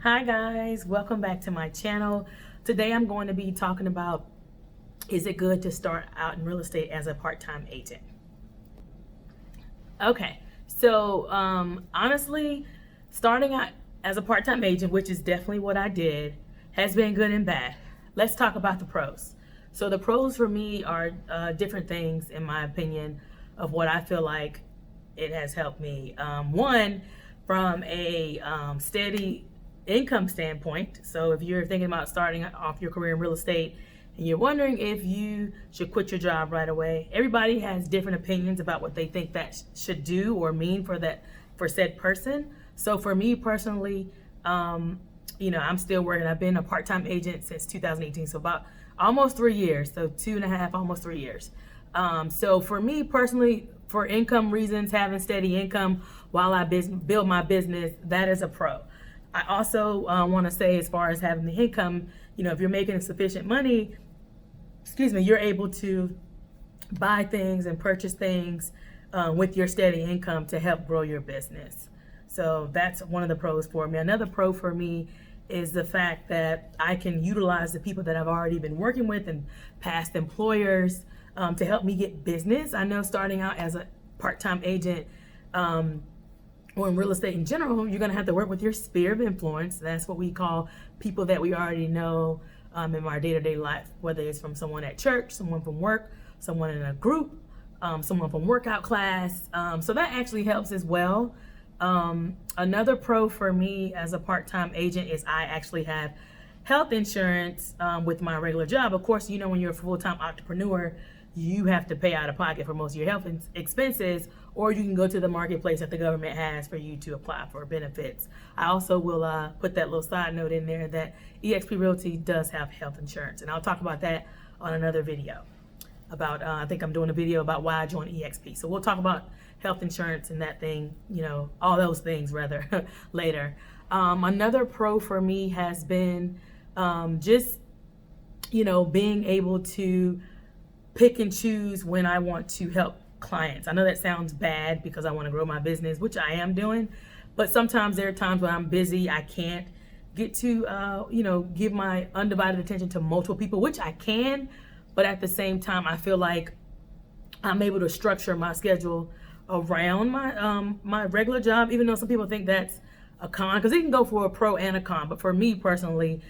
Hi guys, welcome back to my channel. Today I'm going to be talking about, is it good to start out in real estate as a part-time agent? Okay, so honestly, starting out as a part-time agent, which is definitely what I did, has been good and bad. Let's talk about the pros. So the pros for me are different things, in my opinion, of what I feel like it has helped me. One, from a steady income standpoint. So if you're thinking about starting off your career in real estate and you're wondering if you should quit your job right away, everybody has different opinions about what they think that should do or mean for said person. So for me personally, I'm still working. I've been a part-time agent since 2018, so about almost 3 years, so 2.5, almost 3 years. So for me personally, for income reasons, having steady income while I build my business, that is a pro. I also want to say, as far as having the income, if you're making sufficient money, you're able to buy things and purchase things with your steady income to help grow your business. So that's one of the pros for me. Another pro for me is the fact that I can utilize the people that I've already been working with and past employers to help me get business. I know starting out as a part-time agent, or in real estate in general, you're going to have to work with your sphere of influence. That's what we call people that we already know in our day-to-day life, whether it's from someone at church, someone from work, someone in a group, someone from workout class. So that actually helps as well. Another pro for me as a part-time agent is I actually have health insurance with my regular job. Of course, when you're a full-time entrepreneur, you have to pay out of pocket for most of your health expenses, or you can go to the marketplace that the government has for you to apply for benefits. I also will put that little side note in there that eXp Realty does have health insurance, and I'll talk about that on another video. I think I'm doing a video about why I joined eXp. So we'll talk about health insurance and that thing, all those things rather later. Another pro for me has been just, being able to pick and choose when I want to help clients. I know that sounds bad because I want to grow my business, which I am doing, but sometimes there are times when I'm busy, I can't get to, give my undivided attention to multiple people, which I can, but at the same time, I feel like I'm able to structure my schedule around my regular job, even though some people think that's a con, because it can go for a pro and a con. But for me personally,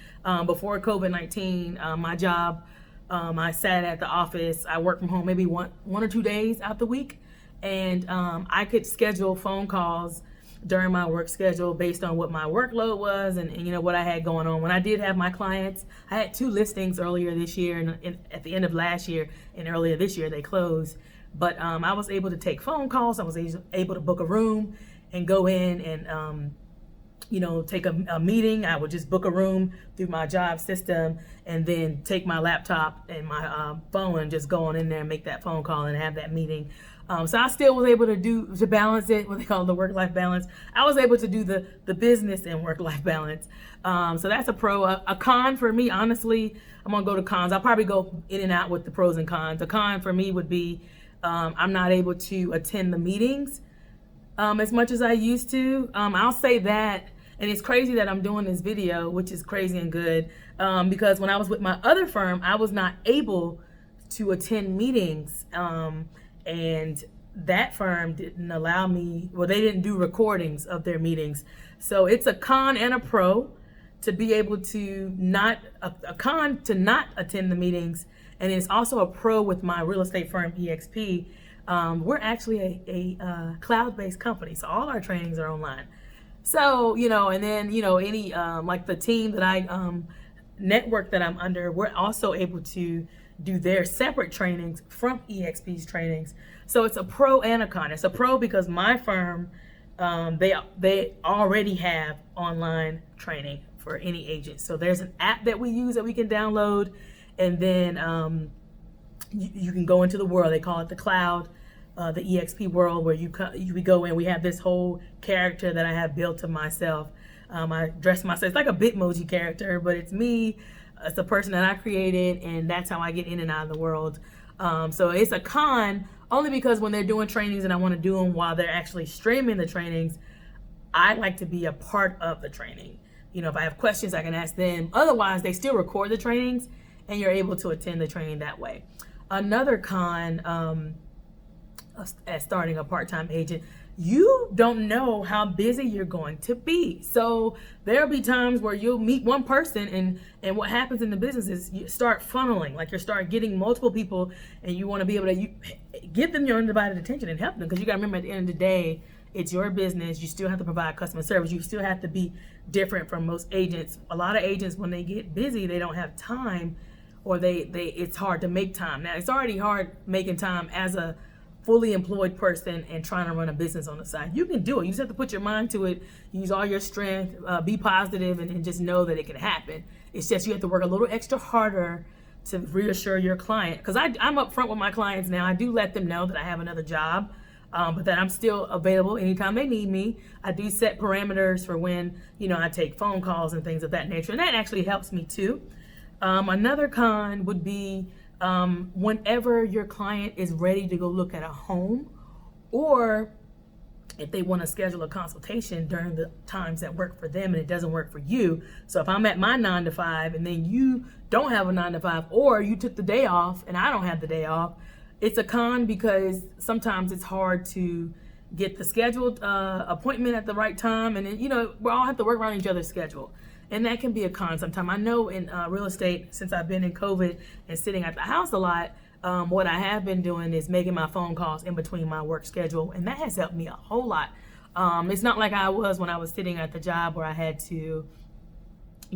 before COVID-19, my job, I sat at the office. I worked from home maybe one or 2 days out the week, and I could schedule phone calls during my work schedule based on what my workload was and what I had going on. When I did have my clients, I had 2 listings earlier this year and at the end of last year, and earlier this year they closed. But I was able to take phone calls. I was able to book a room and go in and take a meeting. I would just book a room through my job system and then take my laptop and my phone and just go on in there and make that phone call and have that meeting. So I still was able to balance it, what they call the work-life balance. I was able to do the business and work-life balance. So that's a pro. A con for me, honestly, I'm gonna go to cons. I'll probably go in and out with the pros and cons. A con for me would be I'm not able to attend the meetings as much as I used to. I'll say that. And it's crazy that I'm doing this video, which is crazy and good, because when I was with my other firm, I was not able to attend meetings. And that firm didn't allow me, they didn't do recordings of their meetings. So it's a con and a pro to be able to a con to not attend the meetings. And it's also a pro with my real estate firm, eXp. We're actually a cloud-based company, so all our trainings are online. So, and then, any, like the team that I network that I'm under, we're also able to do their separate trainings from eXp's trainings. So it's a pro and a con. It's a pro because my firm, they already have online training for any agent. So there's an app that we use that we can download, and then you can go into the world. They call it the cloud. The eXp world, where we go in, we have this whole character that I have built to myself. I dress myself, it's like a Bitmoji character, but it's me. It's a person that I created, and that's how I get in and out of the world. So it's a con only because when they're doing trainings and I want to do them while they're actually streaming the trainings, I like to be a part of the training. if I have questions, I can ask them. Otherwise, they still record the trainings and you're able to attend the training that way. Another con at starting a part-time agent, you don't know how busy you're going to be. So there'll be times where you'll meet one person and what happens in the business is you start funneling, like you start getting multiple people, and you want to be able to give them your undivided attention and help them, because you got to remember, at the end of the day, it's your business. You still have to provide customer service. You still have to be different from most agents. A lot of agents, when they get busy, they don't have time, or it's hard to make time. Now, it's already hard making time as a fully employed person and trying to run a business on the side. You can do it. You just have to put your mind to it, use all your strength, be positive, and just know that it can happen. It's just you have to work a little extra harder to reassure your client. Because I'm upfront with my clients now. I do let them know that I have another job, but that I'm still available anytime they need me. I do set parameters for when, I take phone calls and things of that nature, and that actually helps me too. Another con would be whenever your client is ready to go look at a home, or if they want to schedule a consultation during the times that work for them and it doesn't work for you. So if I'm at my 9 to 5 and then you don't have a 9 to 5, or you took the day off and I don't have the day off, it's a con, because sometimes it's hard to get the scheduled appointment at the right time. And then, we all have to work around each other's schedule. And that can be a con sometimes. I know in real estate, since I've been in COVID and sitting at the house a lot, what I have been doing is making my phone calls in between my work schedule, and that has helped me a whole lot. It's not like I was when I was sitting at the job where I had to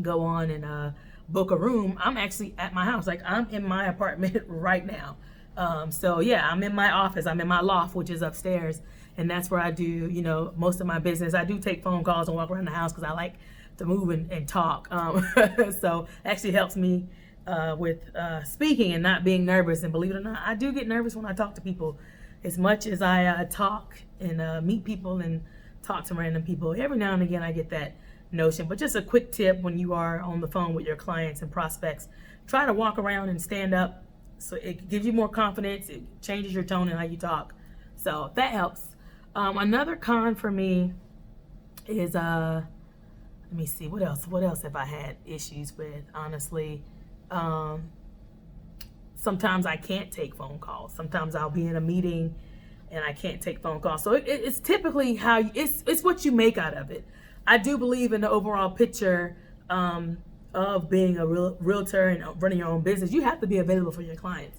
go on and book a room. I'm actually at my house. Like, I'm in my apartment right now. So yeah, I'm in my office. I'm in my loft, which is upstairs, and that's where I do, most of my business. I do take phone calls and walk around the house because I like to move and talk. So it actually helps me with speaking and not being nervous. And believe it or not, I do get nervous when I talk to people. As much as I talk and meet people and talk to random people, every now and again I get that notion. But just a quick tip: when you are on the phone with your clients and prospects, try to walk around and stand up, so it gives you more confidence. It changes your tone and how you talk. So that helps. Another con for me is let me see, what else have I had issues with? Honestly, sometimes I can't take phone calls. Sometimes I'll be in a meeting and I can't take phone calls. So it's typically it's what you make out of it. I do believe in the overall picture of being a realtor and running your own business. You have to be available for your clients.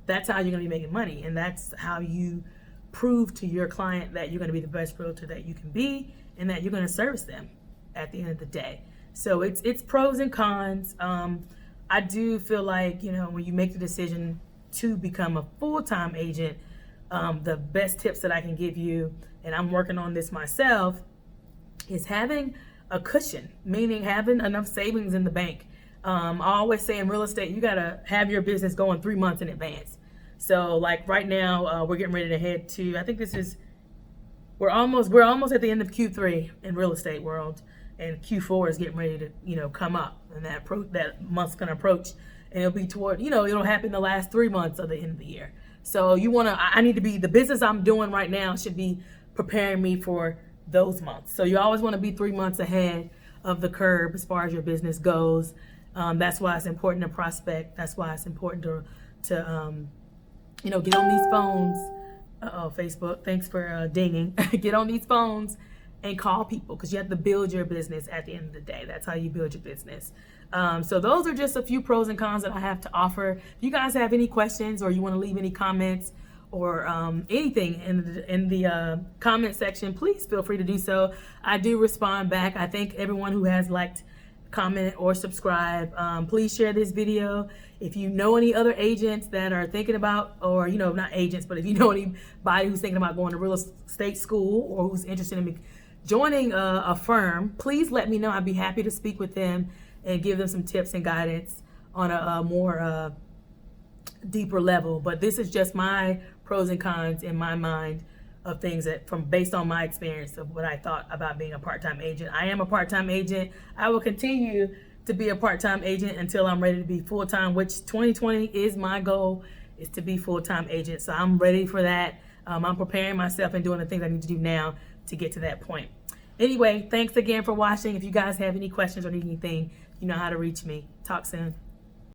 That's how you're going to be making money, and that's how you prove to your client that you're going to be the best realtor that you can be, and that you're going to service them at the end of the day. So it's pros and cons. I do feel like, when you make the decision to become a full-time agent, the best tips that I can give you, and I'm working on this myself, is having a cushion, meaning having enough savings in the bank. I always say in real estate, you gotta have your business going 3 months in advance. So like right now, we're getting ready to head to, I think we're almost at the end of Q3 in real estate world. And Q4 is getting ready to, come up, and that month's gonna approach, and it'll be toward, it'll happen the last 3 months of the end of the year. So I need to be, the business I'm doing right now should be preparing me for those months. So you always want to be 3 months ahead of the curve as far as your business goes. That's why it's important to prospect. That's why it's important to get on these phones. Facebook, thanks for dinging. Get on these phones and call people, because you have to build your business at the end of the day. That's how you build your business. So those are just a few pros and cons that I have to offer. If you guys have any questions, or you want to leave any comments, or anything in the comment section, please feel free to do so. I do respond back. I thank everyone who has liked, comment, or subscribe. Please share this video. If you know any other agents that are thinking about, or not agents, but if you know anybody who's thinking about going to real estate school, or who's interested in joining a firm, please let me know. I'd be happy to speak with them and give them some tips and guidance on a more deeper level. But this is just my pros and cons in my mind of things based on my experience of what I thought about being a part-time agent. I am a part-time agent. I will continue to be a part-time agent until I'm ready to be full-time, which 2020 is my goal, is to be full-time agent. So I'm ready for that. I'm preparing myself and doing the things I need to do now to get to that point. Anyway, thanks again for watching. If you guys have any questions or need anything, you know how to reach me. Talk soon.